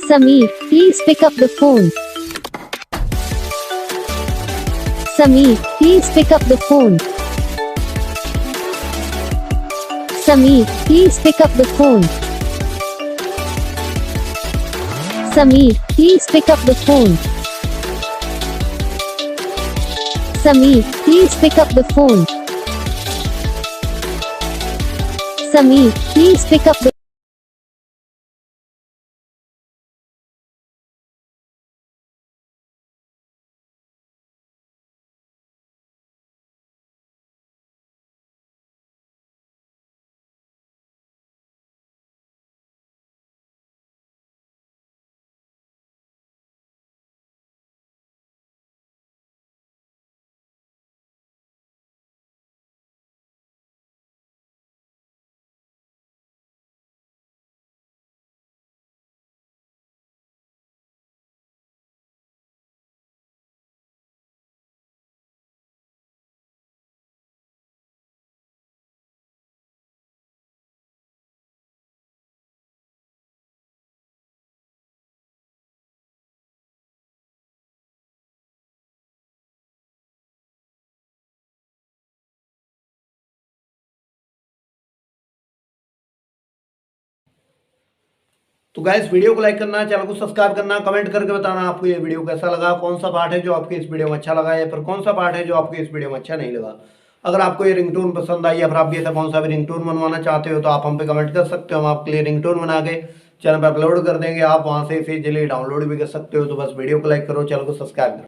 Sameer, please pick up the phone. Sameer, please pick up the phone. Sameer, please pick up the phone. Sameer, please pick up the phone. Sameer, please pick up the phone. Sameer, please pick up the तो guys video को like करना, channel को subscribe करना, comment करके बताना आपको ये video कैसा लगा, कौन सा पार्ट है जो आपके इस वीडियो में अच्छा लगा या फिर कौन सा पार्ट है जो आपके इस वीडियो में अच्छा नहीं लगा। अगर आपको ये रिंगटोन पसंद आई या फिर आप भी ऐसा कौन सा भी रिंगटोन बनवाना चाहते हो तो आप हम पे कमेंट कर सकते हो। हम आपके लिए रिंगटोन बना के चैनल पर अपलोड कर देंगे, आप वहां से इसे इजीली डाउनलोड भी कर सकते हो। तो बस वीडियो को लाइक करो, चैनल को सब्सक्राइब करो।